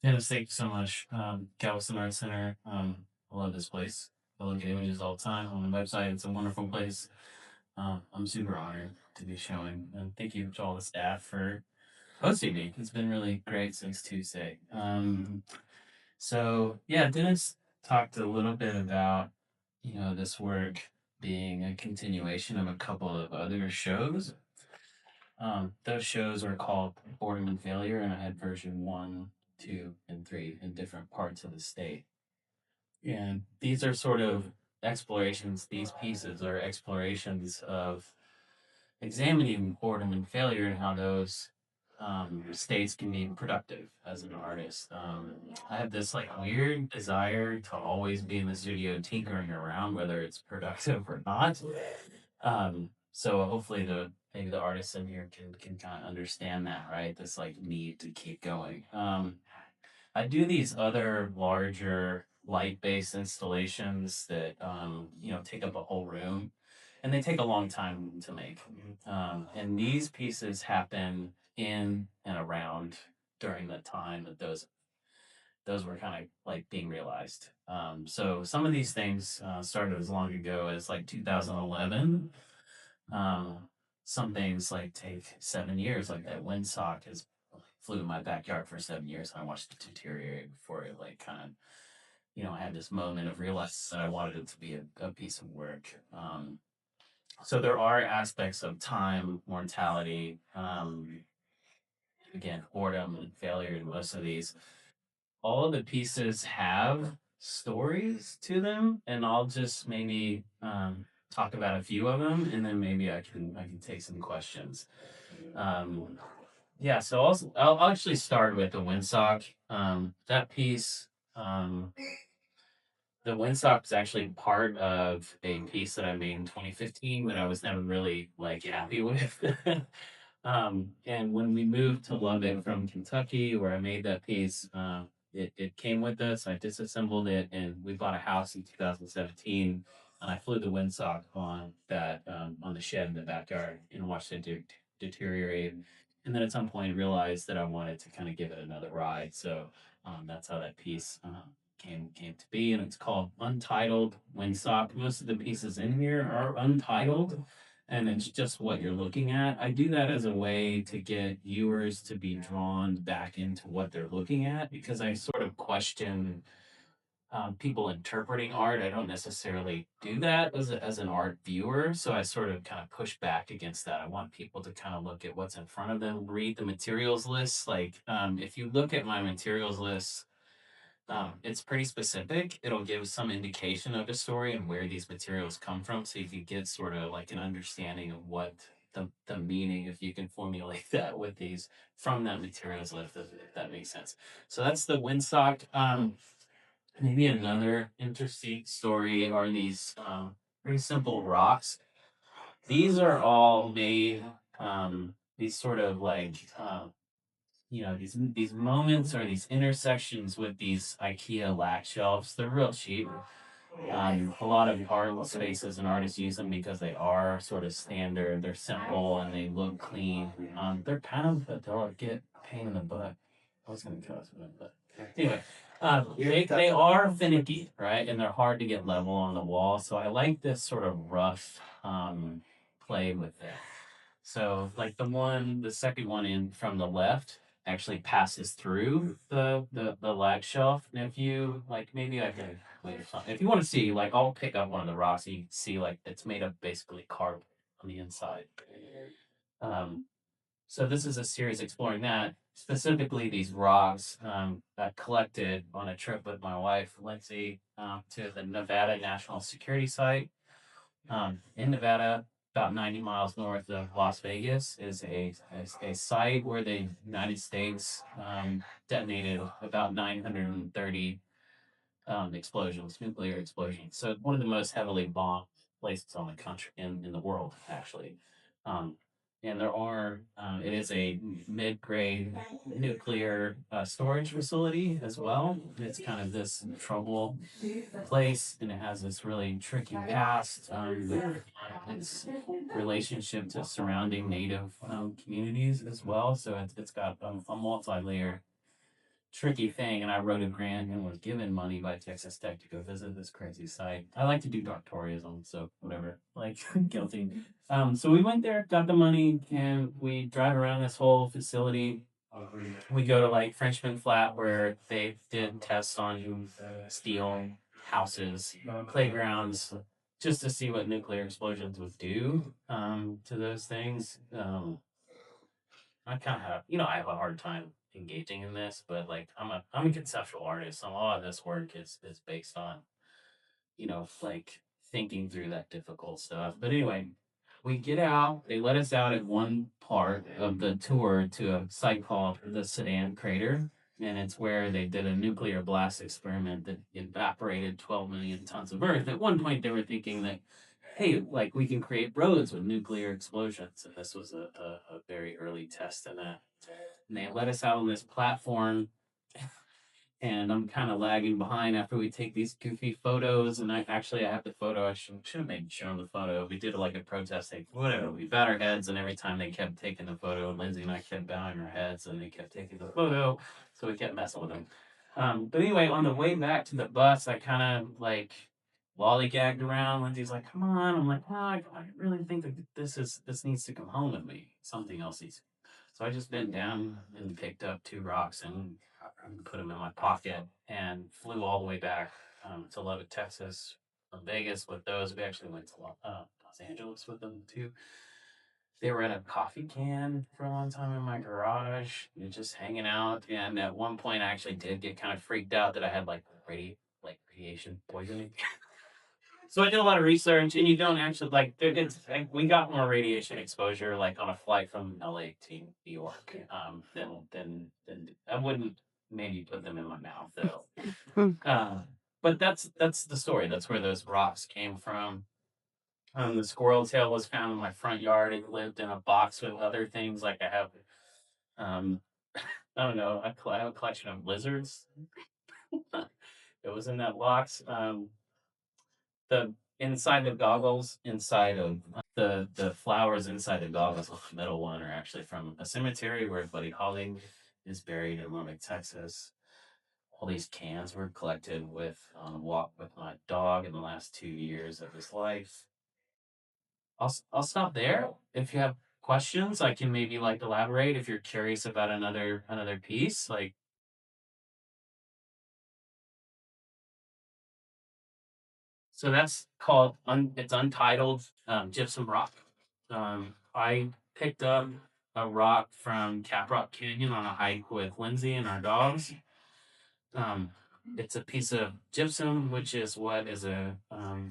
Dennis, thank you so much. Galveston Art Center. I love this place. I look at images all the time on the website. It's a wonderful place. I'm super honored to be showing. And thank you to all the staff for hosting me. It's been really great since Tuesday. So Dennis talked a little bit about, this work being a continuation of a couple of other shows. Those shows are called Boredom and Failure, and I had version one, two, and three in different parts of the state. And these are sort of explorations, these pieces are explorations of examining boredom and failure and how those states can be productive as an artist. I have this like weird desire to always be in the studio tinkering around, whether it's productive or not. So hopefully maybe the artists in here can kind of understand that, right? This like need to keep going. I do these other larger light-based installations that take up a whole room, and they take a long time to make. And these pieces happen in and around during the time that those were kind of like being realized. So some of these things started as long ago as like 2011. Um, some things like take 7 years, like that windsock has flew in my backyard for 7 years. And I watched it deteriorate before it like kind of, I had this moment of realizing that I wanted it to be a piece of work. So there are aspects of time, mortality, again, boredom and failure in most of these. All of the pieces have stories to them, and I'll just maybe talk about a few of them, and then maybe I can take some questions. Um, yeah, so I'll actually start with the windsock. That piece, um, the windsock is actually part of a piece that I made in 2015, but I was never really like happy with. And when we moved to Lubbock from Kentucky, where I made that piece, it came with us. I disassembled it, and we bought a house in 2017. And I flew the windsock on that on the shed in the backyard and watched it deteriorate. And then at some point realized that I wanted to kind of give it another ride. So that's how that piece came to be, and it's called Untitled Windsock. Most of the pieces in here are untitled, and it's just what you're looking at. I do that as a way to get viewers to be drawn back into what they're looking at because I sort of question people interpreting art. I don't necessarily do that as an art viewer. So I sort of kind of push back against that. I want people to kind of look at what's in front of them, read the materials list. Like if you look at my materials list, it's pretty specific. It'll give some indication of the story and where these materials come from, so you can get sort of like an understanding of what the meaning, if you can formulate that with these from that materials list, if that makes sense. So that's the windsock. Maybe another interesting story are these pretty simple rocks. These are all made these sort of like these moments or these intersections with these IKEA lac shelves. They're real cheap. A lot of art spaces and artists use them because they are sort of standard. They're simple and they look clean. They're kind of a delicate pain in the butt. I was going to cuss, but anyway, they are finicky, right? And they're hard to get level on the wall. So I like this sort of rough play with it. So like the second one in from the left actually passes through the lag shelf. And if you like, maybe I can wait or something. If you want to see, like, I'll pick up one of the rocks. And you can see like it's made of basically cardboard on the inside. Um, so this is a series exploring that specifically these rocks that collected on a trip with my wife Lindsay to the Nevada National Security Site in Nevada, about 90 miles north of Las Vegas, is a site where the United States detonated about 930 explosions, nuclear explosions. So one of the most heavily bombed places on the country in the world, actually. Um, and it is a mid-grade nuclear storage facility as well. It's kind of this trouble place, and it has this really tricky past. Its relationship to surrounding native communities as well. So it's got a multi-layer tricky thing, and I wrote a grant and was given money by Texas Tech to go visit this crazy site. I like to do doctoralism, so whatever. Like guilty. So we went there, got the money, and we drive around this whole facility. We go to like Frenchman Flat where they did tests on steel houses, playgrounds, just to see what nuclear explosions would do to those things. I kind of have, I have a hard time engaging in this, but like I'm a conceptual artist. And a lot of this work is based on, like thinking through that difficult stuff. But anyway, we get out. They let us out at one part of the tour to a site called the Sedan Crater, and it's where they did a nuclear blast experiment that evaporated 12 million tons of Earth. At one point, they were thinking that, hey, like we can create roads with nuclear explosions, and this was a very early test in that. And they let us out on this platform, and I'm kind of lagging behind after we take these goofy photos. And I have the photo. I should have maybe shown the photo. We did like a protest thing, whatever. We bowed our heads, and every time they kept taking the photo, Lindsay and I kept bowing our heads, and they kept taking the photo. So we kept messing with them. But anyway, on the way back to the bus, I kind of like lollygagged around. Lindsay's like, "Come on." I'm like, "Well, I really think that this needs to come home with me. Something else needs." So I just bent down and picked up two rocks and put them in my pocket and flew all the way back to Lubbock, Texas, from Vegas with those. We actually went to Los Angeles with them too. They were at a coffee can for a long time in my garage, just hanging out. And at one point, I actually did get kind of freaked out that I had like radiation poisoning. So I did a lot of research, and you don't actually like. It's like, we got more radiation exposure like on a flight from LA to New York. Than I wouldn't maybe put them in my mouth though. But that's the story. That's where those rocks came from. The squirrel tail was found in my front yard. It lived in a box with other things. Like I have, um, I don't know, I have a collection of lizards. It was in that box. The inside the goggles, inside of the flowers inside the goggles, the middle one, are actually from a cemetery where Buddy Holly is buried in Lubbock, Texas. All these cans were collected with on a walk with my dog in the last 2 years of his life. I'll stop there. If you have questions, I can maybe like elaborate if you're curious about another piece. Like so that's called it's untitled gypsum rock. I picked up a rock from Caprock Canyon on a hike with Lindsay and our dogs. Um, it's a piece of gypsum, which is what is a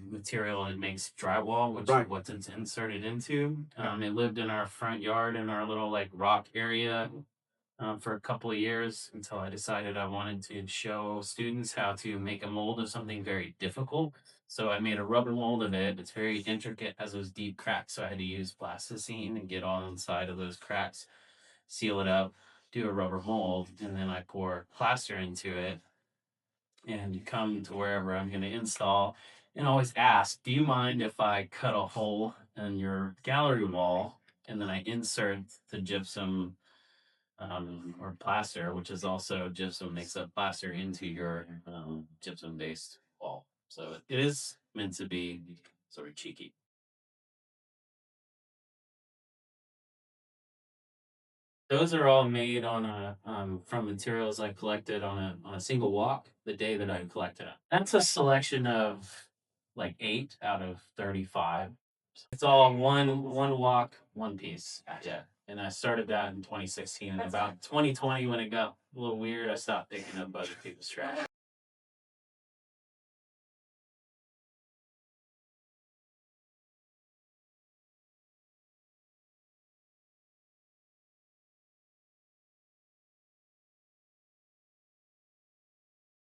material that makes drywall, which is what it's inserted into. It lived in our front yard in our little like rock area for a couple of years until I decided I wanted to show students how to make a mold of something very difficult. So I made a rubber mold of it. It's very intricate, has those deep cracks. So I had to use plasticine and get on the side of those cracks, seal it up, do a rubber mold, and then I pour plaster into it and come to wherever I'm going to install and always ask, do you mind if I cut a hole in your gallery wall and then I insert the gypsum or plaster, which is also gypsum mixed up plaster into your gypsum based wall. So it is meant to be sort of cheeky. Those are all made on a from materials I collected on a single walk the day that I collected it. That's a selection of like 8 out of 35. It's all one walk, one piece. Yeah. And I started that in 2016. And about 2020, when it got a little weird, I stopped picking up other people's trash.